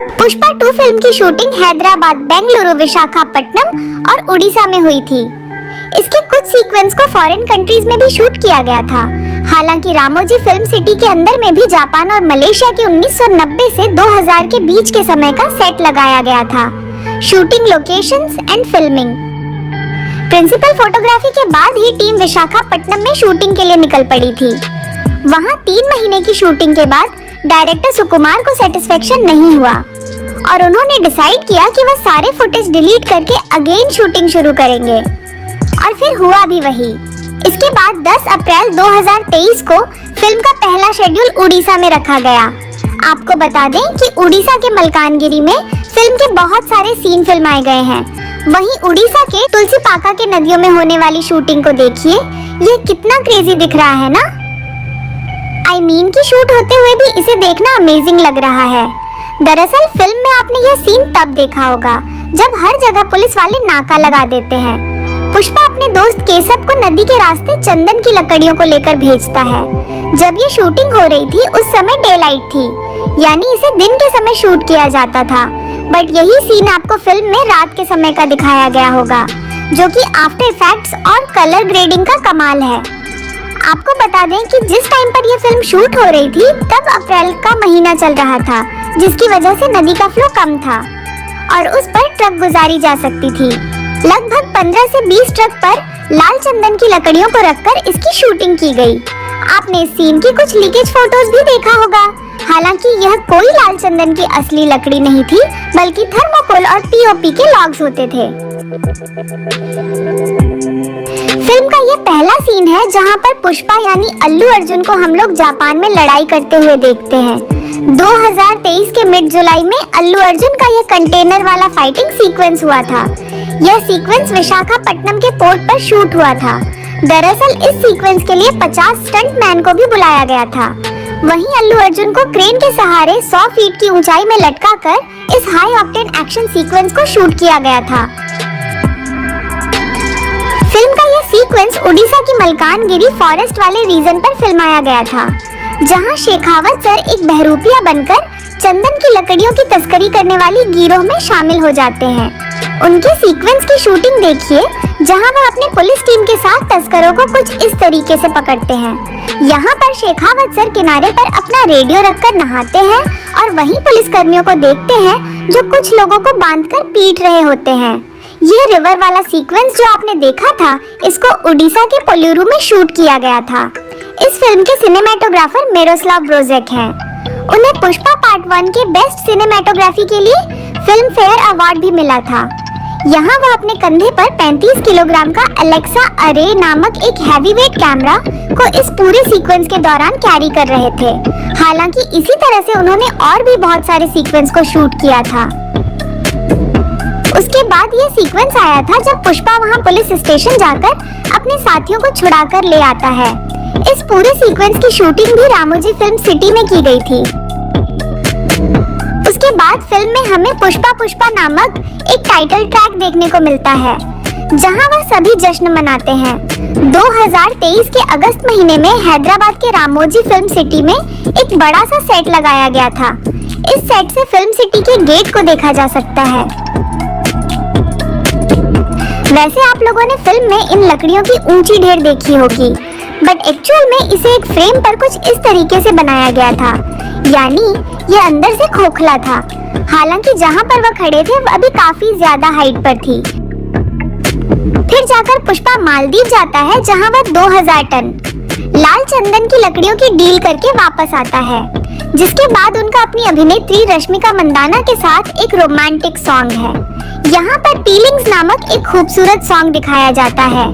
Pushpa 2 film की shooting Hyderabad, Bengaluru, Visakhapatnam और उड़ीसा में हुई थी। इसके कुछ सीक्वेंस को फॉरेन कंट्रीज में भी शूट किया गया था। हालांकि रामोजी फिल्म सिटी के अंदर में भी जापान और मलेशिया के 1990 से 2000 के बीच के समय का सेट लगाया गया था। Shooting locations and filming. Principal photography के बाद ही टीम विशाखापट्टनम में शूटिंग के लिए निकल पड़ी थी। वहां 3 महीने की शूटिंग के बाद डायरेक्टर सुकुमार को सेटिस्फेक्शन नहीं हुआ और उन्होंने डिसाइड किया कि वह सारे फुटेज डिलीट करके अगेन शूटिंग शुरू करेंगे, और फिर हुआ भी वही। इसके बाद 10 अप्रैल 2023 को फिल्म का पहला शेड्यूल उड़ीसा में रखा गया। आपको बता दें कि उड़ीसा के मलकानगिरी में फिल्म के बहुत सारे सीन फिल्माए गए हैं। वहीं उड़ीसा के तुलसीपाका के नदियों में होने वाली शूटिंग को देखिए, ये कितना क्रेजी दिख रहा है ना। आई मीन की शूट होते हुए भी इसे देखना अमेजिंग लग रहा है। दरअसल फिल्म में आपने यह सीन तब देखा होगा जब हर जगह पुलिस वाले नाका लगा देते हैं। पुष्पा अपने दोस्त केशव को नदी के रास्ते चंदन की लकड़ियों को लेकर भेजता है। जब ये शूटिंग हो रही थी उस समय डे लाइट थी, यानी इसे दिन के समय शूट किया जाता था, बट यही सीन आपको फिल्म में रात के समय का दिखाया गया होगा, जो कि आफ्टर इफेक्ट्स और कलर ग्रेडिंग का कमाल है। आपको बता दें कि जिस टाइम पर यह फिल्म शूट हो रही थी तब अप्रैल का महीना चल रहा था, जिसकी वजह से नदी का फ्लो कम था और उस पर ट्रक गुजारी जा सकती थी। लगभग 15 से 20 ट्रक पर लाल चंदन की लकड़ियों को रखकर इसकी शूटिंग की गई। आपने इस सीन की कुछ लीकेज फोटोज भी देखा होगा। हालांकि यह कोई लाल चंदन की असली लकड़ी नहीं थी, बल्कि थर्मोकोल और पीओपी के लॉग्स होते थे। फिल्म का यह पहला सीन है जहां पर पुष्पा यानी अल्लू अर्जुन को हम लोग जापान में लड़ाई करते हुए देखते हैं। 2023 के मिड जुलाई में अल्लू अर्जुन का यह कंटेनर वाला फाइटिंग सीक्वेंस हुआ था। यह सीक्वेंस विशाखापट्टनम के पोर्ट पर शूट हुआ था। दरअसल इस सीक्वेंस के लिए 50 स्टंट मैन को भी बुलाया गया था। वहीं अल्लू अर्जुन को क्रेन के सहारे 100 फीट की ऊंचाई में लटकाकर इस हाई ऑक्टेन एक्शन सीक्वेंस को शूट किया गया था। फिल्म का यह सीक्वेंस उड़ीसा की मलकानगिरी फॉरेस्ट वाले रीजन पर फिल्माया गया था, जहां शेखावत सर एक बहरूपिया बनकर चंदन की लकड़ियों की तस्करी करने वाली गिरोह में शामिल हो जाते हैं। उनके सीक्वेंस की शूटिंग देखिए, जहां वह अपने पुलिस टीम के साथ तस्करों को कुछ इस तरीके से पकड़ते हैं। यहाँ पर शेखावत सर किनारे पर अपना रेडियो रखकर नहाते हैं और वहीं पुलिस कर्मियों को देखते हैं जो कुछ लोगों को बांधकर पीट रहे होते हैं। ये रिवर वाला सीक्वेंस जो आपने देखा था, इसको उड़ीसा के पोल्यूरू में शूट किया गया था। इस फिल्म के सिनेमेटोग्राफर मिरोस्लाव ब्रोजेक हैं। उन्हें पुष्पा पार्ट 1 के बेस्ट सिनेमेटोग्राफी के लिए फिल्म फेयर अवार्ड भी मिला था। यहाँ वह अपने कंधे पर 35 किलोग्राम का एलेक्सा अरे नामक एक हैवीवेट कैमरा को इस पूरे सीक्वेंस के दौरान कैरी कर रहे थे। हालांकि इसी तरह से उन्होंने और भी बहुत सारे सीक्वेंस को शूट किया था। उसके बाद ये सीक्वेंस आया था जब पुष्पा वहाँ पुलिस स्टेशन जाकर अपने साथियों को छुड़ाकर ले आता है। इस पूरे सीक्वेंस की शूटिंग भी रामोजी फिल्म सिटी में की गई थी। उसके बाद फिल्म में हमें पुष्पा पुष्पा नामक एक टाइटल ट्रैक देखने को मिलता है, जहां वह सभी जश्न मनाते हैं। 2023 के अगस्त महीने में हैदराबाद के रामोजी फिल्म सिटी में एक बड़ा सा सेट लगाया गया था। इस सेट से फिल्म सिटी के गेट को देखा जा सकता है। वैसे आप लोगों ने फिल्म में इन लकड़ियों की ऊंची ढेर देखी होगी, बट एक्चुअल में इसे एक फ्रेम पर कुछ इस तरीके से बनाया गया था, यानी ये अंदर से खोखला था। हालांकि जहां पर वह खड़े थे वह अभी काफी ज्यादा हाइट पर थी। फिर जाकर पुष्पा मालदीव जाता है, जहां वह 2000 टन लाल चंदन की लकड़ियों की डील करके वापस आता है, जिसके बाद उनका अपनी अभिनेत्री रश्मिका मंदाना के साथ एक रोमांटिक सॉन्ग है। यहाँ पर फीलिंग्स नामक एक खूबसूरत सॉन्ग दिखाया जाता है।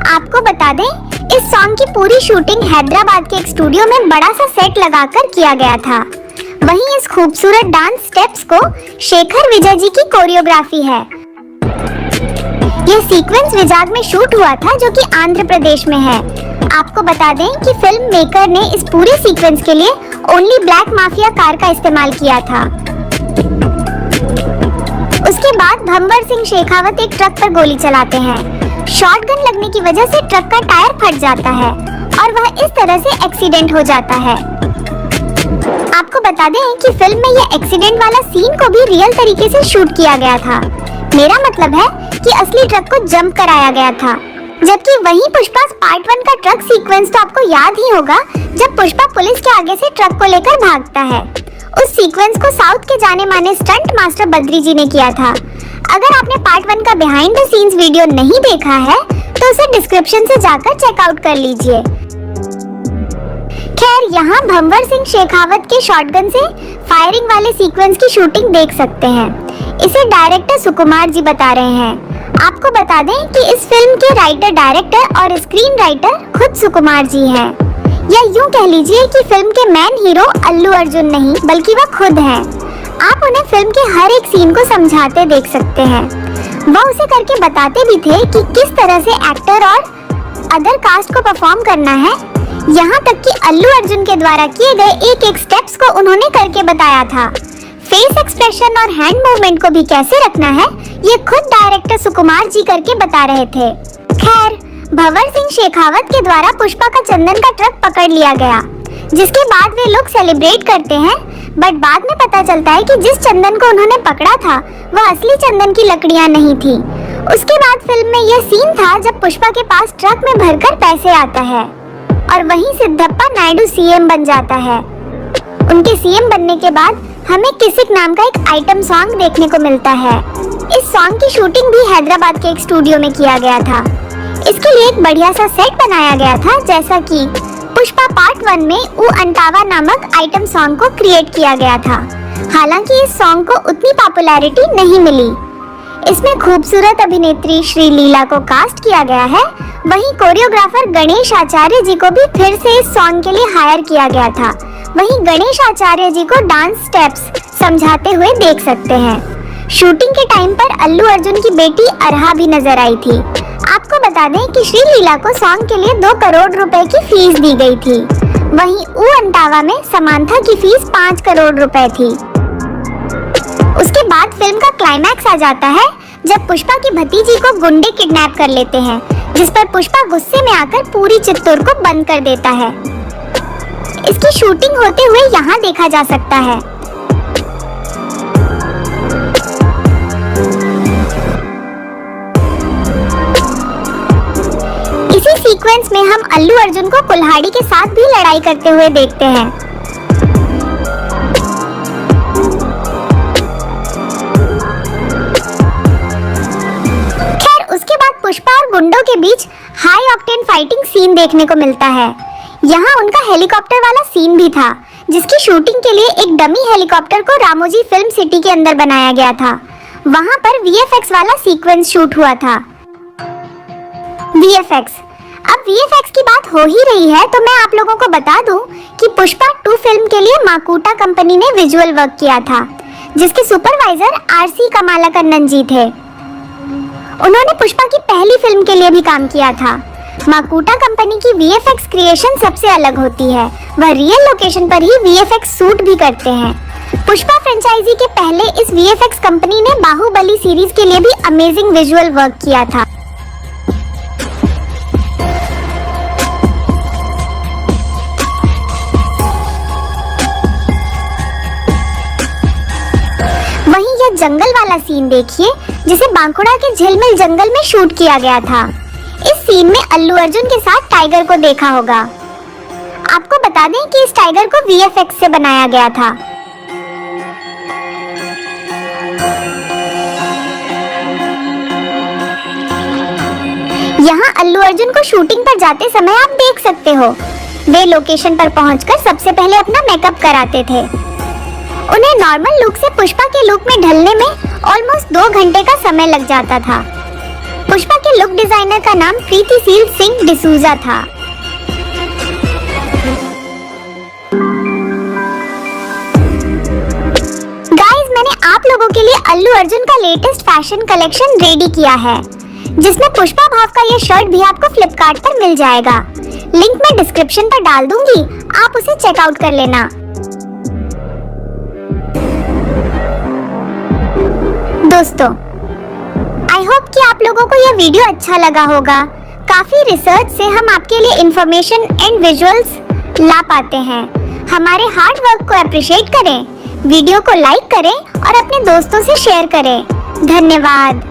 आपको बता दें, इस सॉन्ग की पूरी शूटिंग हैदराबाद के एक स्टूडियो में बड़ा सा सेट लगाकर किया गया था। वहीं इस खूबसूरत डांस स्टेप्स को शेखर विजय जी की कोरियोग्राफी है। यह सीक्वेंस विजाग में शूट हुआ था, जो कि आंध्र प्रदेश में है। आपको बता दें कि फिल्म मेकर ने इस पूरे सीक्वेंस के लिए ओनली ब्लैक माफिया कार का इस्तेमाल किया था। उसके बाद भंवर सिंह शेखावत एक ट्रक पर गोली चलाते हैं। शॉटगन लगने की वजह से ट्रक का टायर फट जाता है और वह इस तरह से एक्सीडेंट हो जाता है। आपको आपको बता दें कि फिल्म में ये एक्सीडेंट वाला सीन को भी रियल तरीके से शूट किया गया था। मेरा मतलब है कि असली ट्रक को जंप कराया गया था। जबकि वहीं पुष्पा पार्ट 1 का ट्रक सीक्वेंस तो आपको याद ही होगा, जब पुष्पा पुलिस के आगे से ट्रक को लेकर भागता है। उस सीक्वेंस को साउथ के जाने माने स्टंट मास्टर बद्री जी ने किया था। अगर आपने पार्ट 1 का बिहाइंड द सीन्स वीडियो नहीं देखा है तो उसे डिस्क्रिप्शन से जाकर चेकआउट कर लीजिए। खैर, यहाँ भंवर सिंह शेखावत के शॉटगन से फायरिंग वाले सीक्वेंस की शूटिंग देख सकते हैं। इसे डायरेक्टर सुकुमार जी बता रहे हैं। आपको बता दें कि इस फिल्म के राइटर, डायरेक्टर और स्क्रीन राइटर खुद सुकुमार जी हैं। या यूं कह लीजिए कि फिल्म के मेन हीरो अल्लू अर्जुन नहीं बल्कि वह खुद हैं। आप उन्हें फिल्म के हर एक सीन को समझाते देख सकते हैं। वह उसे करके बताते भी थे कि किस तरह से एक्टर और अदर कास्ट को परफॉर्म करना है। यहाँ तक कि अल्लू अर्जुन के द्वारा किए गए एक एक स्टेप्स को उन्होंने करके बताया था। फेस एक्सप्रेशन और हैंड मूवमेंट को भी कैसे रखना है, ये खुद डायरेक्टर सुकुमार जी करके बता रहे थे। खैर, भंवर सिंह शेखावत के द्वारा पुष्पा का चंदन का ट्रक पकड़ लिया गया, जिसके बाद वे लोग सेलिब्रेट करते हैं। बट बाद में पता चलता है कि जिस चंदन को उन्होंने पकड़ा था वह असली चंदन की लकड़ियां नहीं थी। उसके बाद फिल्म में यह सीन था जब पुष्पा के पास ट्रक में भरकर पैसे आता है और वहीं सिद्धप्पा नायडू सीएम बन जाता है। उनके सीएम बनने के बाद हमें किसिक नाम का एक आइटम सॉन्ग देखने को मिलता है। इस सॉन्ग की शूटिंग भी हैदराबाद के एक स्टूडियो में किया गया था। इसके लिए एक बढ़िया सा सेट बनाया गया था, जैसा कि पुष्पा पार्ट 1 में ऊ अंटावा नामक आइटम सॉन्ग को क्रिएट किया गया था। हालांकि इस सॉन्ग को उतनी पॉपुलैरिटी नहीं मिली। इसमें खूबसूरत अभिनेत्री श्री लीला को कास्ट किया गया है। वहीं कोरियोग्राफर गणेश आचार्य जी को भी फिर से इस सॉन्ग के लिए हायर किया गया था। वहीं गणेश आचार्य जी को डांस स्टेप्स समझाते हुए देख सकते हैं। शूटिंग के टाइम पर अल्लू अर्जुन की बेटी अरहा भी नजर आई थी। आपको बता दें कि श्री लीला को सॉन्ग के लिए 2 करोड़ रुपए की फीस दी गई थी। वहीं ऊ अंटावा में समांथा की फीस 5 करोड़ रुपए थी। उसके बाद फिल्म का क्लाइमैक्स आ जाता है जब पुष्पा की भतीजी को गुंडे किडनैप कर लेते हैं, जिस पर पुष्पा गुस्से में आकर पूरी चित्तौड़ को बंद कर देता है। इसकी शूटिंग होते हुए यहाँ देखा जा सकता है। इसी सीक्वेंस में हम अल्लू अर्जुन को कुल्हाड़ी के साथ भी लड़ाई करते हुए देखते हैं। खैर, उसके बाद पुष्पा और गुंडों के बीच हाई ऑक्टेन फाइटिंग सीन देखने को मिलता है। यहाँ उनका हेलीकॉप्टर वाला सीन भी था, जिसकी शूटिंग के लिए एक डमी हेलीकॉप्टर को रामोजी फिल्म सिटी के अंदर बनाया गया था। वहाँ पर वीएफएक्स वाला सीक्वेंस शूट हुआ था। वीएफएक्स, अब वीएफएक्स की बात हो ही रही है तो मैं आप लोगों को बता दूं कि पुष्पा 2 फिल्म के लिए माकूटा कंपनी ने विजुअल वर्क किया था, जिसके सुपरवाइजर आरसी कमालाकन्नन जी थे। उन्होंने पुष्पा की पहली फिल्म के लिए भी काम किया था। माकूटा कंपनी की वीएफएक्स क्रिएशन सबसे अलग होती है। वह रियल लोकेशन पर ही वीएफएक्स शूट भी करते हैं। पुष्पा फ्रेंचाइजी के पहले इस वीएफएक्स कंपनी ने बाहुबली सीरीज के लिए भी अमेजिंग विजुअल वर्क किया था। वहीं यह जंगल वाला सीन देखिए, जिसे बांकुड़ा के झिलमिल जंगल में शूट किया गया था। इस सीन में अल्लू अर्जुन के साथ टाइगर को देखा होगा। आपको बता दें कि इस टाइगर को वीएफएक्स से बनाया गया था। यहाँ अल्लू अर्जुन को शूटिंग पर जाते समय आप देख सकते हो, वे लोकेशन पर पहुंचकर सबसे पहले अपना मेकअप कराते थे। उन्हें नॉर्मल लुक से पुष्पा के लुक में ढलने में ऑलमोस्ट 2 घंटे का समय लग जाता था। पुष्पा के लुक डिजाइनर का नाम प्रीतिशील सिंह डिसूजा था। गाइस, मैंने आप लोगों के लिए अल्लू अर्जुन का लेटेस्ट फैशन कलेक्शन रेडी किया है, जिसमें पुष्पा भाव का ये शर्ट भी आपको फ्लिपकार्ट पर मिल जाएगा। लिंक मैं डिस्क्रिप्शन पर डाल दूंगी, आप उसे चेकआउट कर लेना। दोस्तों, आई होप कि आप लोगों को यह वीडियो अच्छा लगा होगा। काफी रिसर्च से हम आपके लिए इंफॉर्मेशन एंड विजुअल्स ला पाते हैं। हमारे हार्ड वर्क को अप्रिशिएट करें, वीडियो को लाइक करें और अपने दोस्तों से शेयर करें। धन्यवाद।